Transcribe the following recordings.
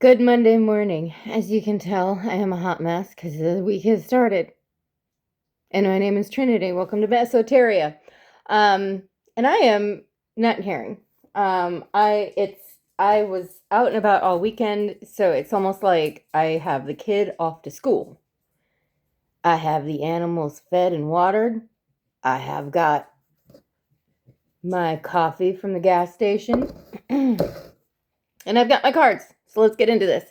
Good Monday morning. As you can tell, I am a hot mess because the week has started. And my name is Trinity. Welcome to Basoteria. And I am not herring. I was out and about all weekend, so it's almost like I have the kid off to school. I have the animals fed and watered. I have got my coffee from the gas station. And I've got my cards. So let's get into this.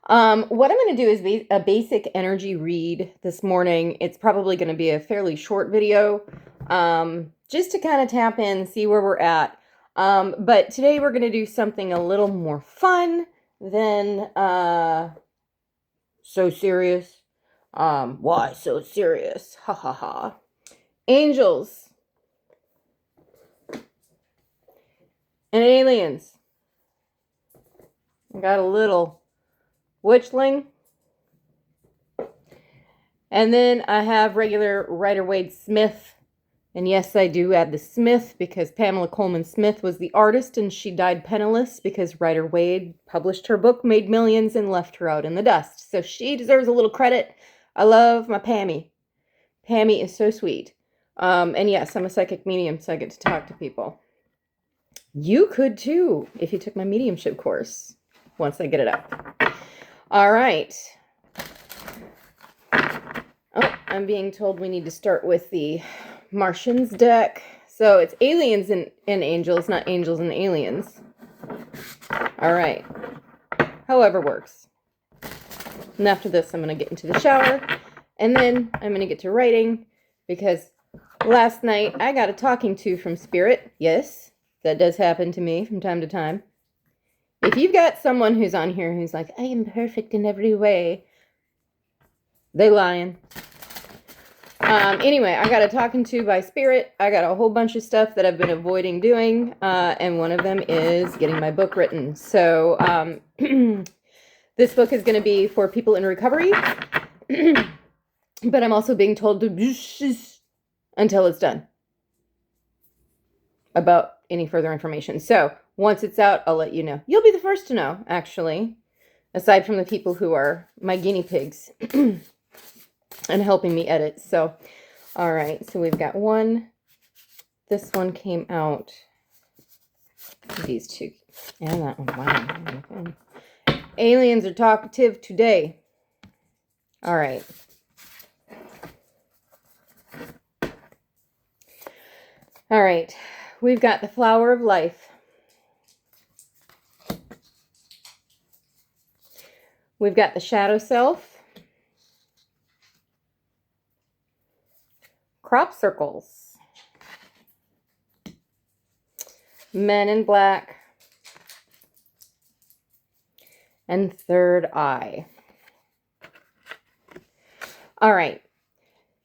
What I'm going to do is a basic energy read this morning. It's probably going to be a fairly short video, just to kind of tap in, see where we're at. But today we're going to do something a little more fun than so serious. Why so serious? Ha ha ha. Angels and aliens. I got a little witchling. And then I have regular Rider-Waite Smith. And yes, I do add the Smith because Pamela Coleman Smith was the artist and she died penniless because Rider-Waite published her book, made millions, and left her out in the dust. So she deserves a little credit. I love my Pammy. Pammy is so sweet. And yes, I'm a psychic medium, so I get to talk to people. You could too if you took my mediumship course once I get it up. All right. Oh, I'm being told we need to start with the Martians deck. So it's aliens and angels, not angels and aliens. All right. However works. And after this, I'm going to get into the shower. And then I'm going to get to writing because last night I got a talking to from Spirit. Yes, that does happen to me from time to time. If you've got someone who's on here who's like, I am perfect in every way, they lying. Anyway, I got a talking to by Spirit. I got a whole bunch of stuff that I've been avoiding doing, and one of them is getting my book written. So this book is going to be for people in recovery, but I'm also being told to until it's done about any further information. So once it's out, I'll let you know. You'll be the first to know, actually, aside from the people who are my guinea pigs and helping me edit. So, all right. So we've got one. This one came out. These two. And that one. Wow. Aliens are talkative today. All right. All right. We've got the flower of life. We've got the shadow self. Crop circles. Men in black. And third eye. All right.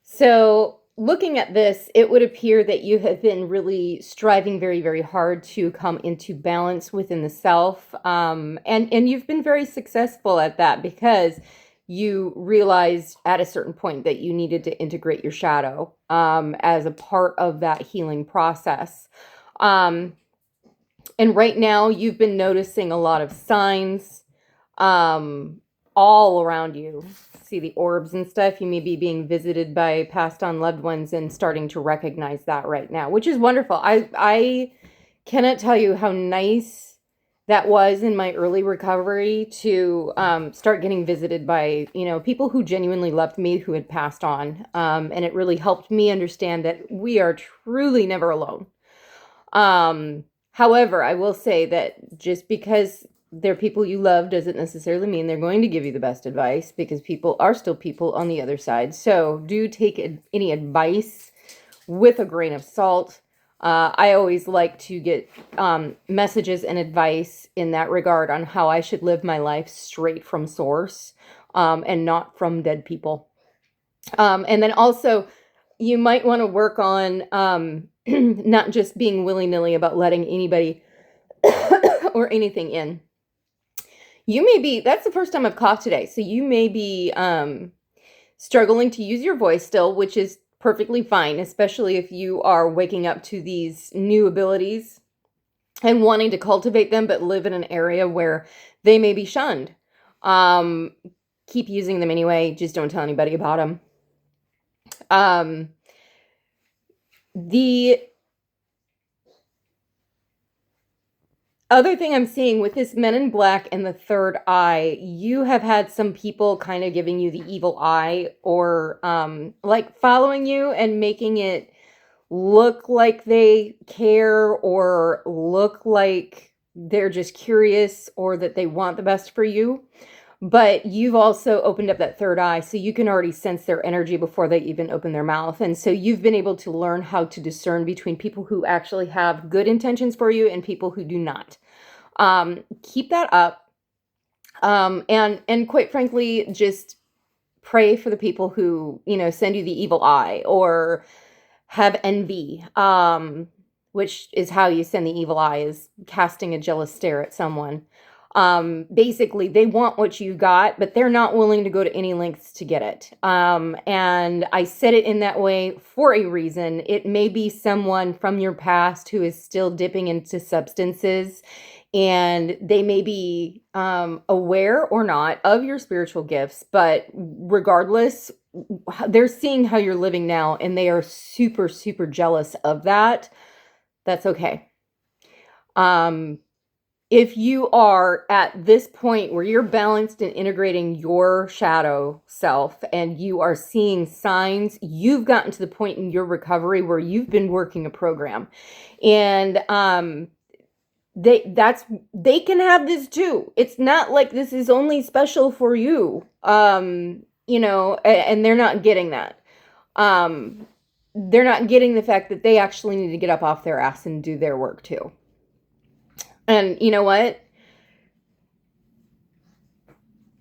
So looking at this, it would appear that you have been really striving very, very hard to come into balance within the self. And you've been very successful at that because you realized at a certain point that you needed to integrate your shadow as a part of that healing process. And right now you've been noticing a lot of signs all around you. See the orbs and stuff. You may be being visited by passed on loved ones and starting to recognize that right now, which is wonderful. I cannot tell you how nice that was in my early recovery to start getting visited by, people who genuinely loved me, who had passed on. And it really helped me understand that we are truly never alone. However, I will say that just because they're people you love doesn't necessarily mean they're going to give you the best advice, because people are still people on the other side. So do take any advice with a grain of salt. I always like to get messages and advice in that regard on how I should live my life straight from source and not from dead people. And then also, you might want to work on not just being willy-nilly about letting anybody or anything in. You may be, that's the first time I've coughed today, so you may be struggling to use your voice still, which is perfectly fine, especially if you are waking up to these new abilities and wanting to cultivate them, but live in an area where they may be shunned. Um, keep using them anyway. Just don't tell anybody about them. The other thing I'm seeing with this Men in Black and the third eye, you have had some people kind of giving you the evil eye, or like following you and making it look like they care, or look like they're just curious, or that they want the best for you. But you've also opened up that third eye, so you can already sense their energy before they even open their mouth. And so you've been able to learn how to discern between people who actually have good intentions for you and people who do not. Keep that up. And quite frankly, just pray for the people who, send you the evil eye or have envy, which is how you send the evil eye, is casting a jealous stare at someone. Basically, they want what you got, but they're not willing to go to any lengths to get it. And I said it in that way for a reason. It may be someone from your past who is still dipping into substances, and they may be aware or not of your spiritual gifts, but regardless, they're seeing how you're living now, and they are super, super jealous of that. That's okay. If you are at this point where you're balanced and integrating your shadow self and you are seeing signs, you've gotten to the point in your recovery where you've been working a program. And they can have this too. It's not like this is only special for you. And they're not getting that. They're not getting the fact that they actually need to get up off their ass and do their work too. And you know what?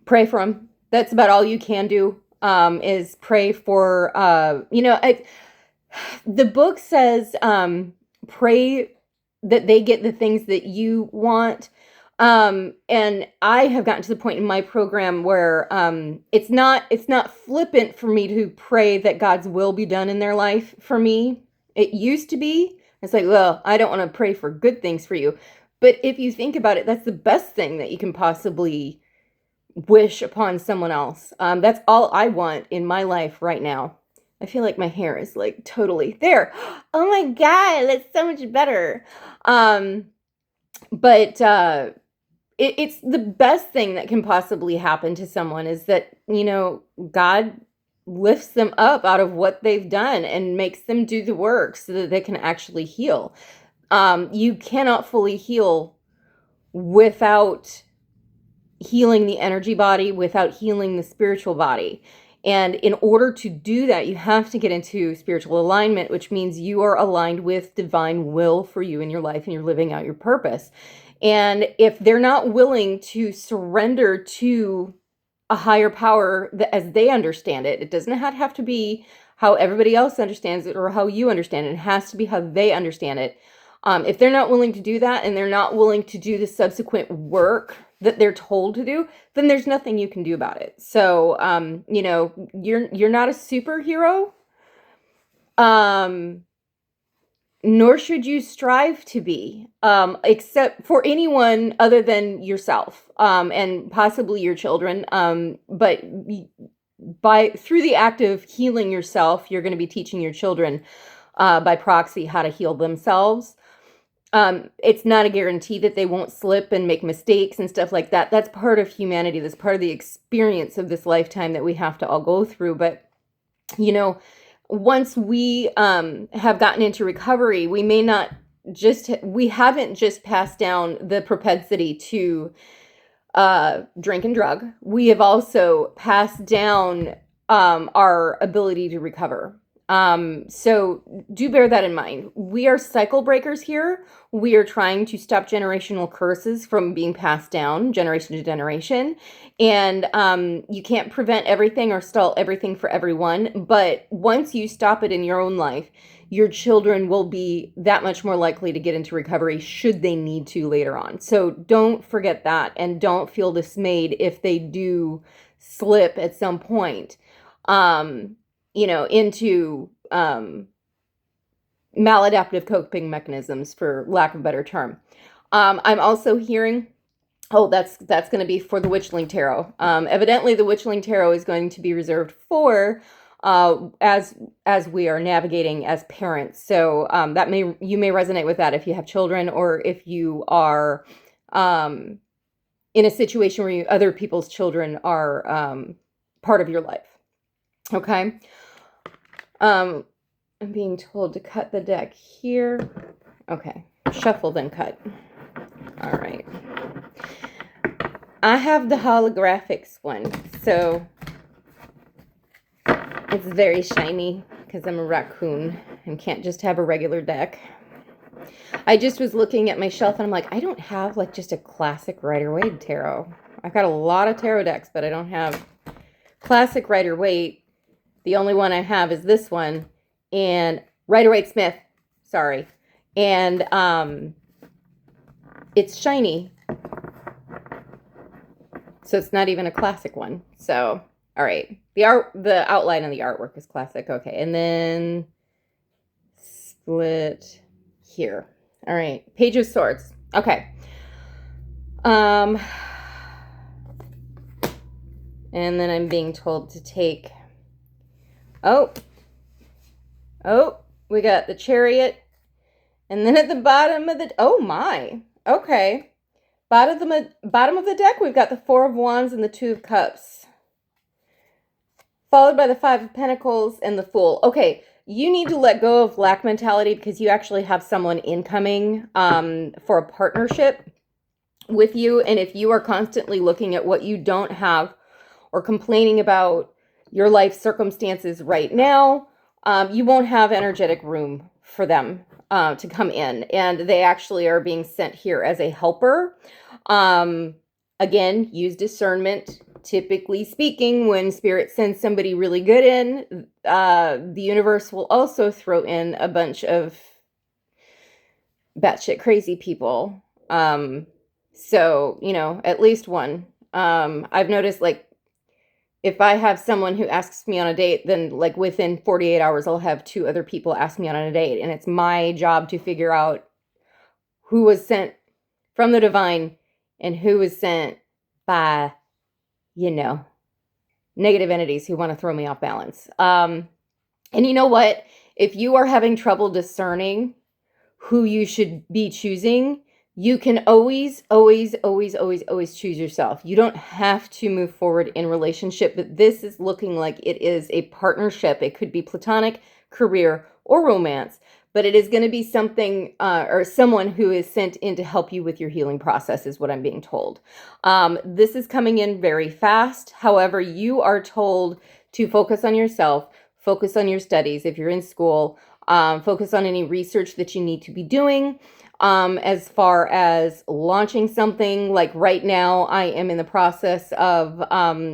Pray for them. That's about all you can do, is pray for, the book says, pray that they get the things that you want. And I have gotten to the point in my program where, it's not flippant for me to pray that God's will be done in their life for me. It used to be. It's like, well, I don't want to pray for good things for you. But if you think about it, that's the best thing that you can possibly wish upon someone else. That's all I want in my life right now. I feel like my hair is like totally there. Oh my God, that's so much better. But it's the best thing that can possibly happen to someone is that, God lifts them up out of what they've done and makes them do the work so that they can actually heal. You cannot fully heal without healing the energy body, without healing the spiritual body. And in order to do that, you have to get into spiritual alignment, which means you are aligned with divine will for you in your life and you're living out your purpose. And if they're not willing to surrender to a higher power as they understand it, it doesn't have to be how everybody else understands it or how you understand it. It has to be how they understand it. If they're not willing to do that and they're not willing to do the subsequent work that they're told to do, then there's nothing you can do about it. So, you're not a superhero, nor should you strive to be, except for anyone other than yourself, and possibly your children. But through the act of healing yourself, you're going to be teaching your children, by proxy, how to heal themselves. It's not a guarantee that they won't slip and make mistakes and stuff like that. That's part of humanity. That's part of the experience of this lifetime that we have to all go through. But, once we have gotten into recovery, we haven't just passed down the propensity to drink and drug. We have also passed down our ability to recover. So do bear that in mind. We are cycle breakers here. We are trying to stop generational curses from being passed down generation to generation. And you can't prevent everything or stall everything for everyone. But once you stop it in your own life, your children will be that much more likely to get into recovery should they need to later on. So don't forget that, and don't feel dismayed if they do slip at some point. Into maladaptive coping mechanisms, for lack of a better term. I'm also hearing Oh, that's going to be for the Witchling Tarot. Evidently, the Witchling Tarot is going to be reserved for as we are navigating as parents. So you may resonate with that if you have children, or if you are in a situation where other people's children are part of your life. Okay. I'm being told to cut the deck here. Okay. Shuffle, then cut. All right. I have the holographics one, so it's very shiny because I'm a raccoon and can't just have a regular deck. I just was looking at my shelf and I'm like, I don't have like just a classic Rider-Waite tarot. I've got a lot of tarot decks, but I don't have classic Rider-Waite. The only one I have is this one, and Rider-Waite-Smith, sorry. And it's shiny. So it's not even a classic one. So, all right. The outline and the artwork is classic. Okay. And then split here. All right. Page of Swords. Okay. And then I'm being told to take, oh, we got the Chariot. And then at the bottom of the, oh my, okay. Bottom of the deck, we've got the Four of Wands and the Two of Cups. Followed by the Five of Pentacles and the Fool. Okay, you need to let go of lack mentality because you actually have someone incoming for a partnership with you. And if you are constantly looking at what you don't have or complaining about your life circumstances right now, you won't have energetic room for them to come in. And they actually are being sent here as a helper. Again, use discernment. Typically speaking, when Spirit sends somebody really good in, the universe will also throw in a bunch of batshit crazy people. So, at least one. I've noticed, like, if I have someone who asks me on a date, then like within 48 hours, I'll have 2 other people ask me on a date. And it's my job to figure out who was sent from the divine and who was sent by, negative entities who want to throw me off balance. And you know what? If you are having trouble discerning who you should be choosing, you can always choose yourself. You don't have to move forward in relationship, but this is looking like it is a partnership. It could be platonic, career, or romance, but it is going to be something or someone who is sent in to help you with your healing process is what I'm being told. This is coming in very fast. However, you are told to focus on yourself, focus on your studies. If you're in school, focus on any research that you need to be doing. As far as launching something, like right now, I am in the process of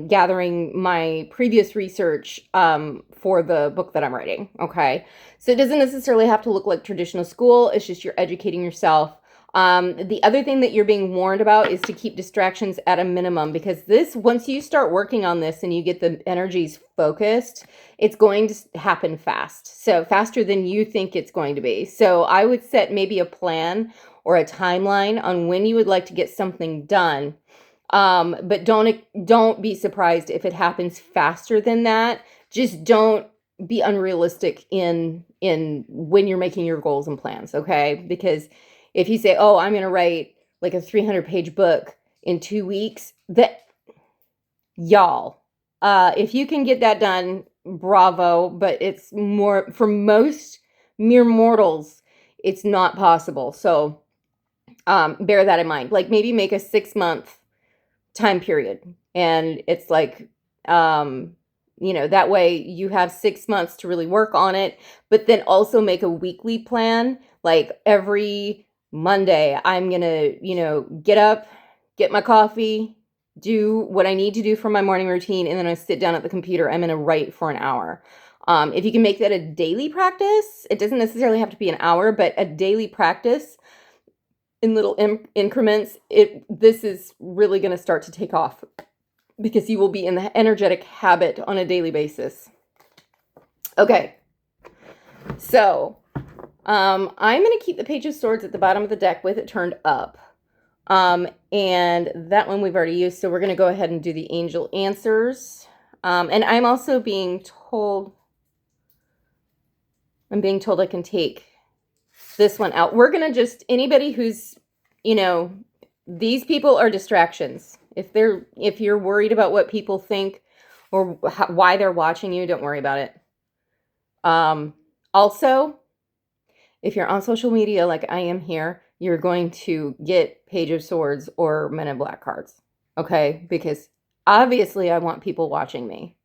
gathering my previous research for the book that I'm writing. Okay. So it doesn't necessarily have to look like traditional school. It's just you're educating yourself. The other thing that you're being warned about is to keep distractions at a minimum, because once you start working on this and you get the energies focused, it's going to happen fast. So faster than you think it's going to be. So I would set maybe a plan or a timeline on when you would like to get something done. But don't be surprised if it happens faster than that. Just don't be unrealistic in when you're making your goals and plans. Okay. Because if you say, oh, I'm going to write like a 300-page book in 2 weeks, if you can get that done, bravo. But it's more, for most mere mortals, it's not possible. So bear that in mind. Like maybe make a 6-month time period. And it's like, that way you have 6 months to really work on it. But then also make a weekly plan. Like every Monday, I'm going to, get up, get my coffee, do what I need to do for my morning routine, and then I sit down at the computer. I'm going to write for an hour. If you can make that a daily practice, it doesn't necessarily have to be an hour, but a daily practice in little increments, this is really going to start to take off because you will be in the energetic habit on a daily basis. Okay. So I'm going to keep the Page of Swords at the bottom of the deck with it turned up. And that one we've already used. So we're going to go ahead and do the angel answers. And I'm also being told, I can take this one out. We're going to just, anybody who's, these people are distractions. If you're worried about what people think or why they're watching you, don't worry about it. Also, if you're on social media like I am here, you're going to get Page of Swords or Men in Black cards. Okay? Because obviously I want people watching me.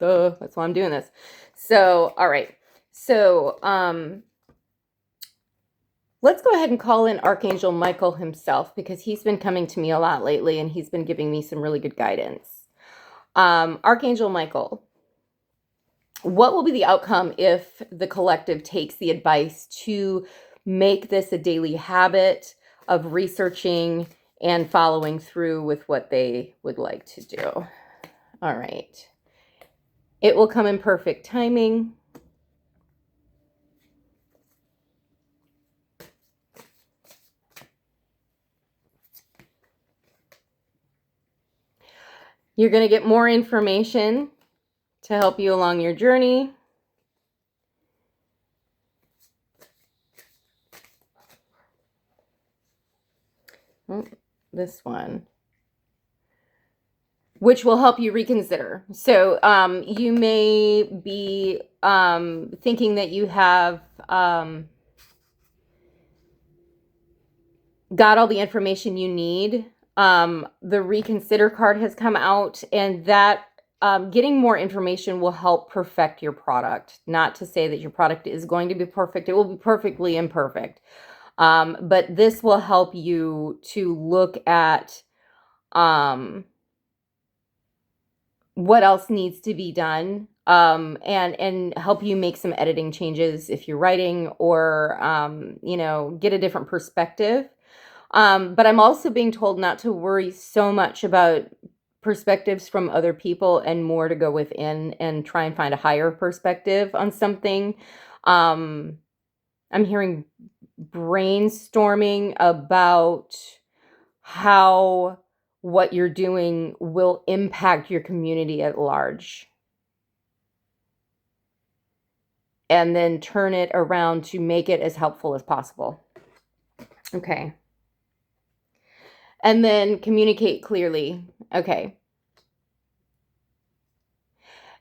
Duh, that's why I'm doing this. So, all right. So, let's go ahead and call in Archangel Michael himself, because he's been coming to me a lot lately and he's been giving me some really good guidance. Archangel Michael, what will be the outcome if the collective takes the advice to make this a daily habit of researching and following through with what they would like to do? All right. It will come in perfect timing. You're going to get more information to help you along your journey. Oh, this one, which will help you reconsider. So you may be thinking that you have got all the information you need. The reconsider card has come out, and that getting more information will help perfect your product. Not to say that your product is going to be perfect. It will be perfectly imperfect. But this will help you to look at what else needs to be done, and help you make some editing changes if you're writing, or get a different perspective. But I'm also being told not to worry so much about perspectives from other people, and more to go within and try and find a higher perspective on something. I'm hearing brainstorming about how what you're doing will impact your community at large, and then turn it around to make it as helpful as possible. Okay. And then communicate clearly. Okay.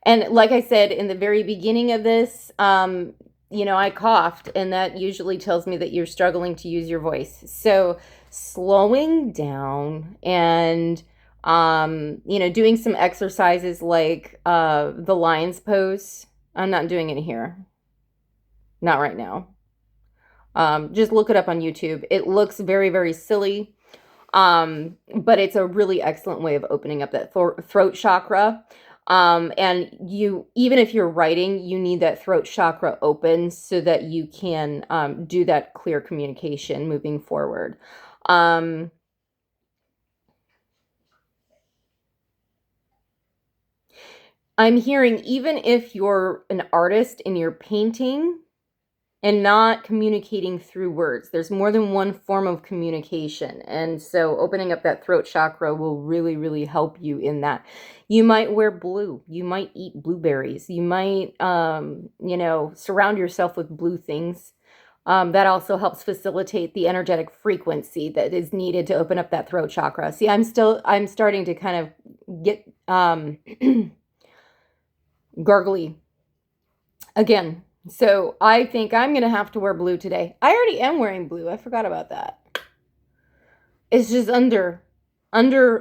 And like I said in the very beginning of this, I coughed, and that usually tells me that you're struggling to use your voice. So slowing down and, doing some exercises like the lion's pose. I'm not doing it here. Not right now. Just look it up on YouTube. It looks very, very silly. But it's a really excellent way of opening up that throat chakra. And even if you're writing, you need that throat chakra open so that you can do that clear communication moving forward. I'm hearing, even if you're an artist and you're painting and not communicating through words, there's more than one form of communication. And so opening up that throat chakra will really, really help you in that. You might wear blue. You might eat blueberries. You might, surround yourself with blue things. That also helps facilitate the energetic frequency that is needed to open up that throat chakra. See, I'm starting to kind of get gargly again. So I think I'm going to have to wear blue today. I already am wearing blue. I forgot about that. It's just under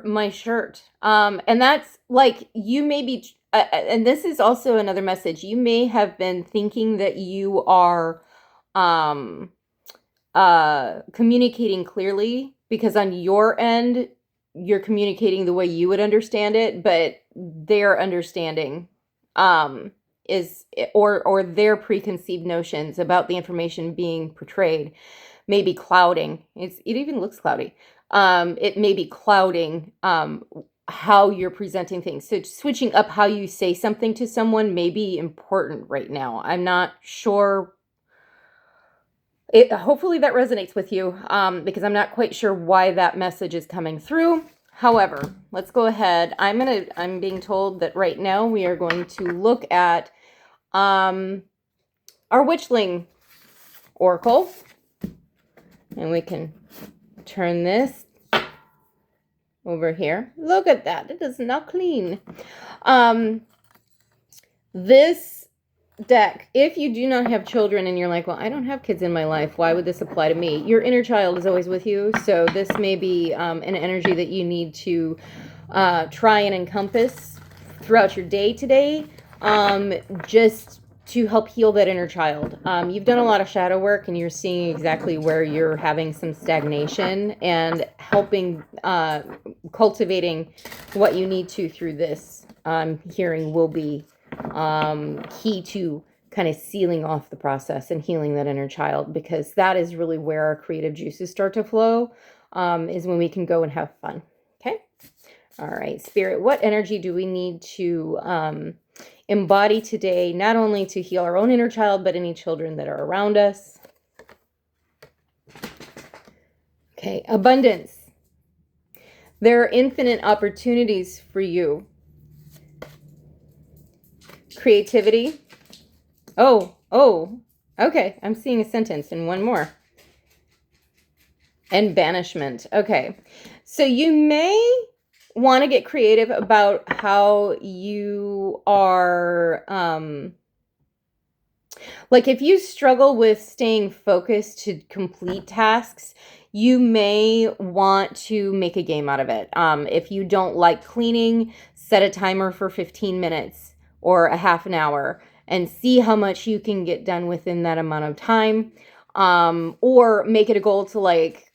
my shirt. And that's like, you may be, and this is also another message. You may have been thinking that you are communicating clearly, because on your end, you're communicating the way you would understand it, but their understanding is, or their preconceived notions about the information being portrayed may be clouding. It even looks cloudy. It may be clouding how you're presenting things. So switching up how you say something to someone may be important right now. I'm not sure Hopefully that resonates with you, because I'm not quite sure why that message is coming through. However, let's go ahead. I'm being told that right now we are going to look at our Witchling Oracle, and we can turn this over here. Look at that. It is not clean. This deck, if you do not have children and you're like, well, I don't have kids in my life, why would this apply to me? Your inner child is always with you. So this may be an energy that you need to try and encompass throughout your day today, just to help heal that inner child. You've done a lot of shadow work and you're seeing exactly where you're having some stagnation, and helping cultivating what you need to through this hearing will be key to kind of sealing off the process and healing that inner child, because that is really where our creative juices start to flow, is when we can go and have fun. Okay. All right, Spirit, what energy do we need to embody today, not only to heal our own inner child, but any children that are around us? Okay, abundance. There are infinite opportunities for you. Creativity. Oh, okay. I'm seeing a sentence and one more. And banishment. Okay. So you may want to get creative about how you are, like if you struggle with staying focused to complete tasks, you may want to make a game out of it. If you don't like cleaning, set a timer for 15 minutes or a half an hour and see how much you can get done within that amount of time. Or make it a goal to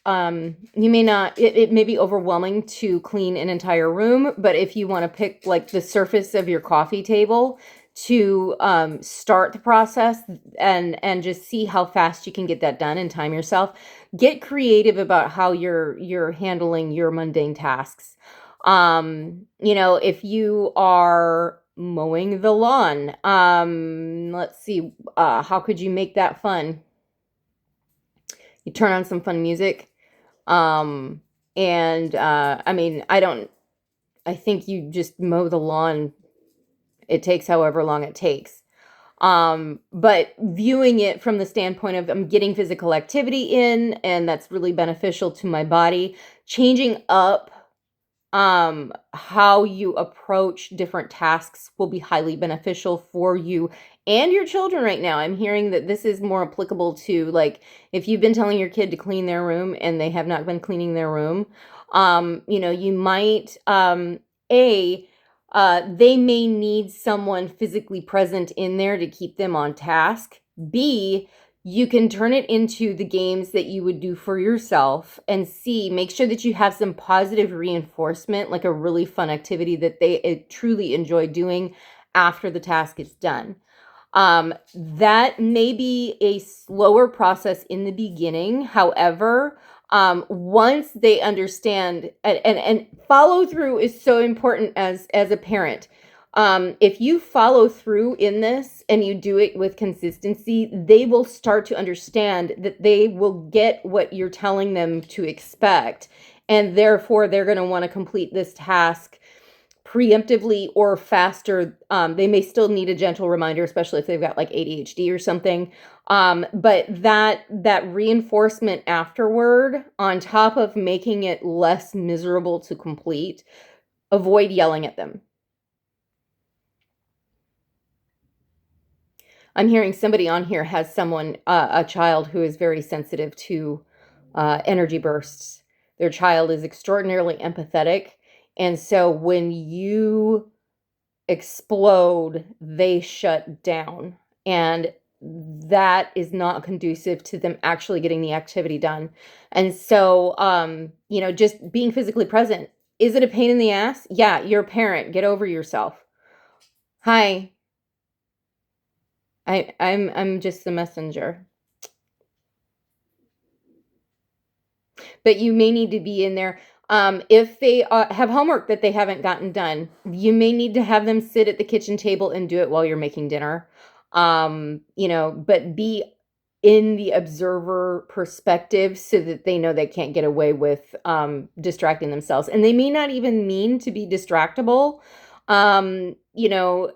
you may not, it may be overwhelming to clean an entire room, but if you want to pick like the surface of your coffee table to start the process and just see how fast you can get that done and time yourself. Get creative about how you're handling your mundane tasks. If you are mowing the lawn, let's see, how could you make that fun? You turn on some fun music. I think you just mow the lawn. It takes however long it takes. But viewing it from the standpoint of I'm getting physical activity in, and that's really beneficial to my body. Changing up how you approach different tasks will be highly beneficial for you and your children right now. I'm hearing that this is more applicable to, like, if you've been telling your kid to clean their room and they have not been cleaning their room, you might, they may need someone physically present in there to keep them on task. B, you can turn it into the games that you would do for yourself. And C, make sure that you have some positive reinforcement, like a really fun activity that they truly enjoy doing after the task is done. That may be a slower process in the beginning. However, once they understand, and follow through is so important as a parent. If you follow through in this and you do it with consistency, they will start to understand that they will get what you're telling them to expect. And therefore, they're going to want to complete this task preemptively or faster. They may still need a gentle reminder, especially if they've got like ADHD or something. But that reinforcement afterward, on top of making it less miserable to complete, avoid yelling at them. I'm hearing somebody on here has someone, a child who is very sensitive to energy bursts. Their child is extraordinarily empathetic. And so when you explode, they shut down. And that is not conducive to them actually getting the activity done. And so, just being physically present. Is it a pain in the ass? Yeah, you're a parent. Get over yourself. Hi. I'm just the messenger. But you may need to be in there. If they have homework that they haven't gotten done, you may need to have them sit at the kitchen table and do it while you're making dinner. But be in the observer perspective so that they know they can't get away with distracting themselves. And they may not even mean to be distractible. You know,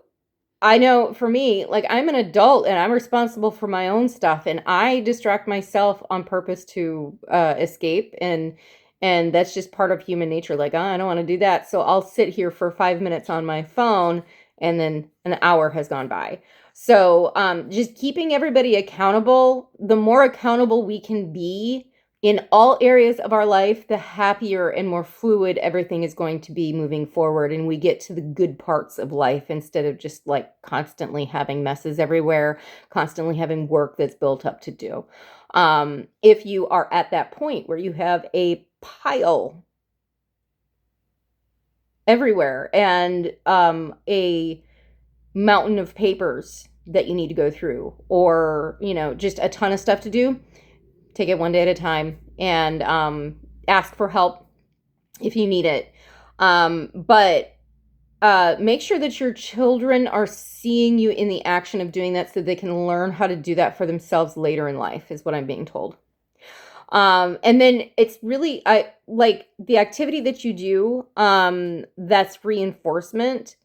I know for me, like I'm an adult and I'm responsible for my own stuff, and I distract myself on purpose to escape, and that's just part of human nature. Like, oh, I don't want to do that, so I'll sit here for 5 minutes on my phone, and then an hour has gone by. So just keeping everybody accountable. The more accountable we can be in all areas of our life, the happier and more fluid everything is going to be moving forward. And we get to the good parts of life instead of just like constantly having messes everywhere, constantly having work that's built up to do. If you are at that point where you have a pile everywhere and a mountain of papers that you need to go through, or, you know, just a ton of stuff to do, take it one day at a time, and ask for help if you need it. But make sure that your children are seeing you in the action of doing that so they can learn how to do that for themselves later in life, is what I'm being told. And then it's really, I like the activity that you do, that's reinforcement.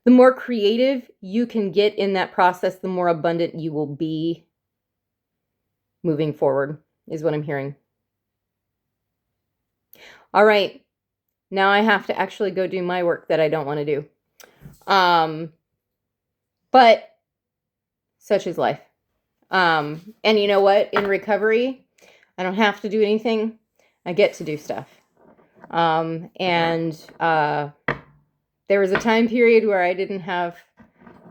The more creative you can get in that process, the more abundant you will be moving forward, is what I'm hearing. All right. Now I have to actually go do my work that I don't want to do. But such is life. And you know what? In recovery, I don't have to do anything. I get to do stuff. There was a time period where I didn't have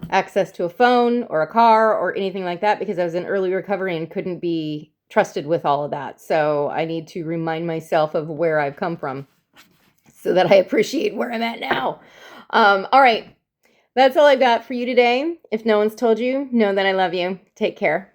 access to a phone or a car or anything like that because I was in early recovery and couldn't be trusted with all of that. So I need to remind myself of where I've come from so that I appreciate where I'm at now. All right. That's all I've got for you today. If no one's told you, know that I love you. Take care.